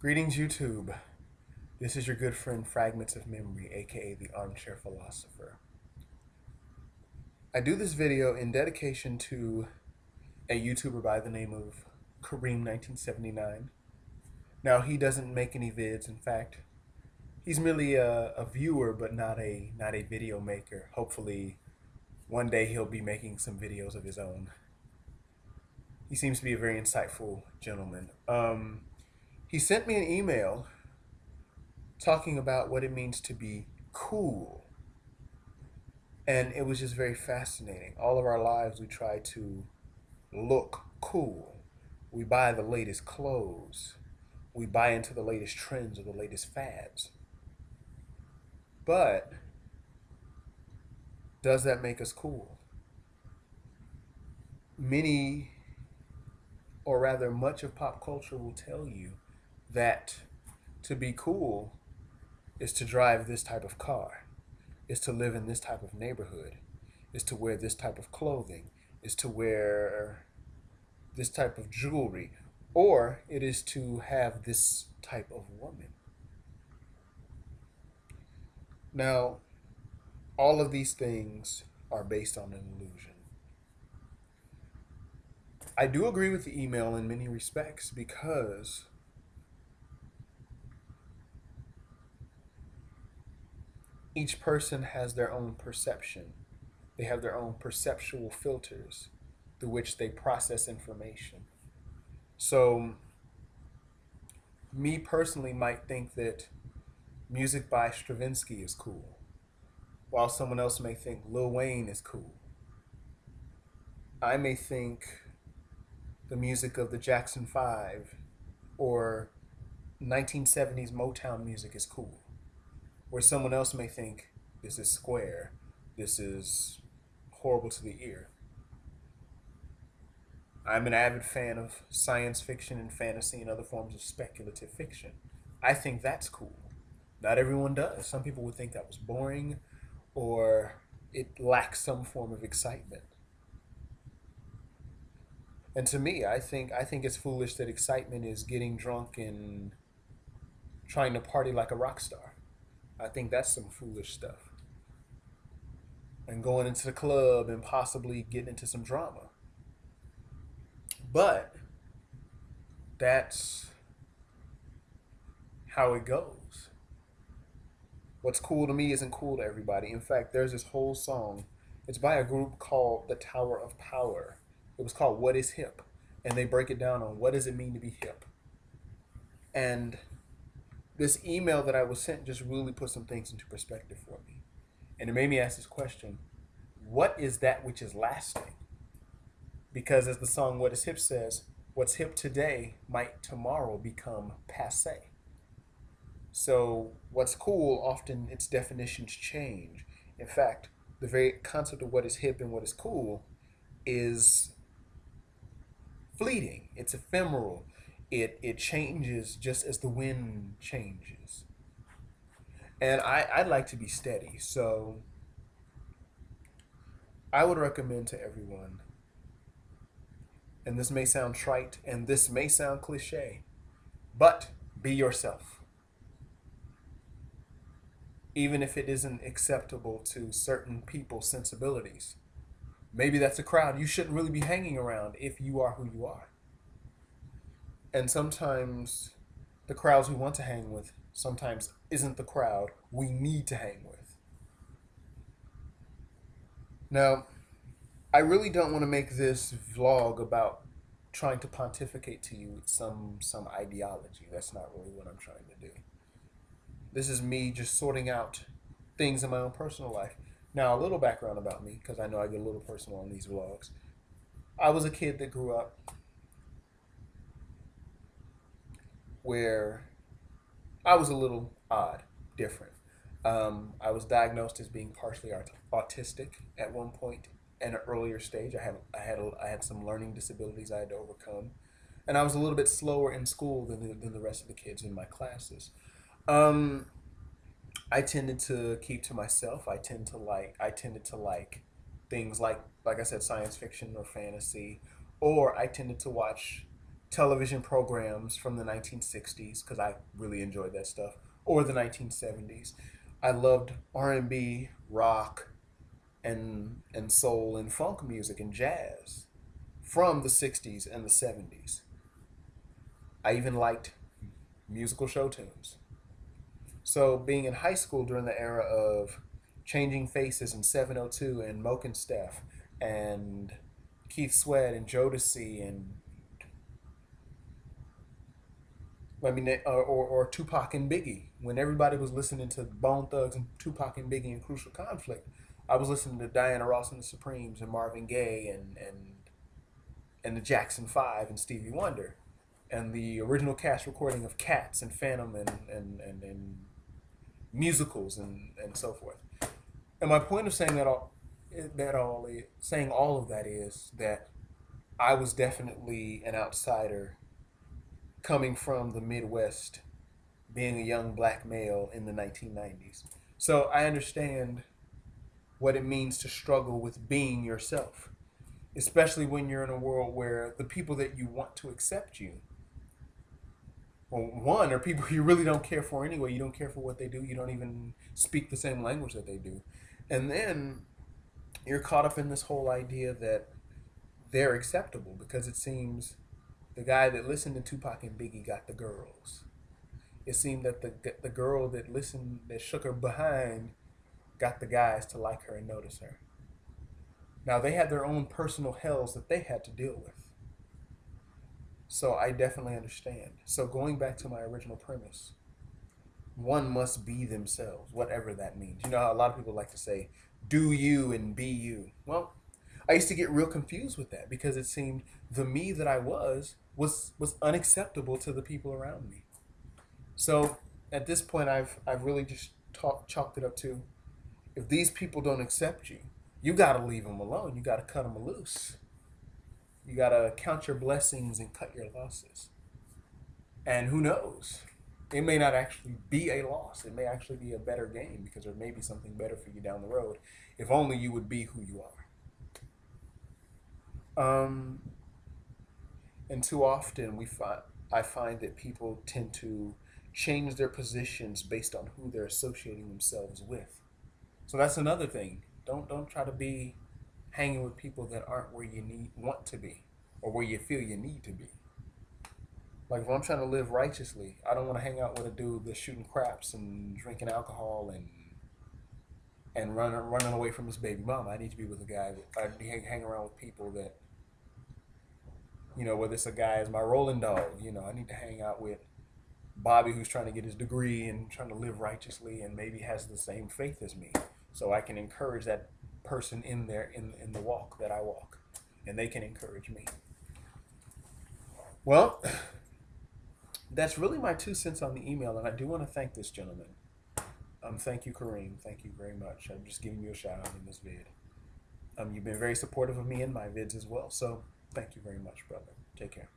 Greetings, YouTube. This is your good friend Fragments of Memory, aka the Armchair Philosopher. I do this video in dedication to a YouTuber by the name of Kareem1979. Now, he doesn't make any vids. In fact, he's merely a viewer, but not a video maker. Hopefully, one day he'll be making some videos of his own. He seems to be a very insightful gentleman. He sent me an email talking about what it means to be cool. And it was just very fascinating. All of our lives, we try to look cool. We buy the latest clothes. We buy into the latest trends or the latest fads. But does that make us cool? Many, or rather much of pop culture will tell you that to be cool is to drive this type of car, is to live in this type of neighborhood, is to wear this type of clothing, is to wear this type of jewelry, or it is to have this type of woman. Now, all of these things are based on an illusion. I do agree with the email in many respects because each person has their own perception. They have their own perceptual filters through which they process information. So, me personally might think that music by Stravinsky is cool, while someone else may think Lil Wayne is cool. I may think the music of the Jackson 5 or 1970s Motown music is cool, where someone else may think this is square, this is horrible to the ear. I'm an avid fan of science fiction and fantasy and other forms of speculative fiction. I think that's cool. Not everyone does. Some people would think that was boring or it lacks some form of excitement. And to me, I think it's foolish that excitement is getting drunk and trying to party like a rock star. I think that's some foolish stuff. And going into the club and possibly getting into some drama. But that's how it goes. What's cool to me isn't cool to everybody. In fact, there's this whole song. It's by a group called The Tower of Power. It was called What is Hip? And they break it down on what does it mean to be hip. And this email that I was sent just really put some things into perspective for me. And it made me ask this question: what is that which is lasting? Because as the song What is Hip says, what's hip today might tomorrow become passé. So what's cool, often its definitions change. In fact, the very concept of what is hip and what is cool is fleeting. It's ephemeral. It changes just as the wind changes. And I'd like to be steady. So I would recommend to everyone, and this may sound trite and this may sound cliche, but be yourself. Even if it isn't acceptable to certain people's sensibilities. Maybe that's a crowd you shouldn't really be hanging around if you are who you are. And sometimes the crowds we want to hang with sometimes isn't the crowd we need to hang with. Now, I really don't want to make this vlog about trying to pontificate to you some ideology. That's not really what I'm trying to do. This is me just sorting out things in my own personal life. Now, a little background about me, because I know I get a little personal on these vlogs. I was a kid that grew up where I was a little odd, different. I was diagnosed as being partially autistic at one point at an earlier stage. I had some learning disabilities I had to overcome, and I was a little bit slower in school than the rest of the kids in my classes. I tended to keep to myself. I tended to like things like I said, science fiction or fantasy, or I tended to watch television programs from the 1960s because I really enjoyed that stuff, or the 1970s. I loved R&B, rock, and soul and funk music and jazz from the 60s and the 70s. I even liked musical show tunes. So being in high school during the era of Changing Faces and 702 and Moke and Steph and Keith Sweat and Jodeci and or Tupac and Biggie, when everybody was listening to Bone Thugs and Tupac and Biggie and Crucial Conflict, I was listening to Diana Ross and the Supremes and Marvin Gaye and the Jackson Five and Stevie Wonder, and the original cast recording of Cats and Phantom and musicals and so forth. And my point of saying saying all of that is that I was definitely an outsider coming from the Midwest, being a young black male in the 1990s. So I understand what it means to struggle with being yourself, especially when you're in a world where the people that you want to accept you, well, one, are people you really don't care for anyway. You don't care for what they do. You don't even speak the same language that they do. And then you're caught up in this whole idea that they're acceptable because it seems the guy that listened to Tupac and Biggie got the girls. It seemed that the girl that listened, that shook her behind, got the guys to like her and notice her. Now they had their own personal hells that they had to deal with. So I definitely understand. So going back to my original premise, one must be themselves, whatever that means. You know how a lot of people like to say, do you and be you. Well, I used to get real confused with that because it seemed the me that I was unacceptable to the people around me. So at this point, I've really just chalked it up to, if these people don't accept you, you got to leave them alone. You got to cut them loose. You got to count your blessings and cut your losses. And who knows? It may not actually be a loss. It may actually be a better game because there may be something better for you down the road. If only you would be who you are. And too often I find that people tend to change their positions based on who they're associating themselves with. So that's another thing. Don't try to be hanging with people that aren't where you want to be or where you feel you need to be. Like if I'm trying to live righteously, I don't want to hang out with a dude that's shooting craps and drinking alcohol and running away from his baby mama. I need to be with a guy that I hang around with people that, you know, whether it's a guy as my rolling dog, you know, I need to hang out with Bobby who's trying to get his degree and trying to live righteously and maybe has the same faith as me. So I can encourage that person in there in the walk that I walk, and they can encourage me. Well, that's really my 2 cents on the email, and I do want to thank this gentleman. Thank you, Kareem. Thank you very much. I'm just giving you a shout out in this vid. You've been very supportive of me in my vids as well, so thank you very much, brother. Take care.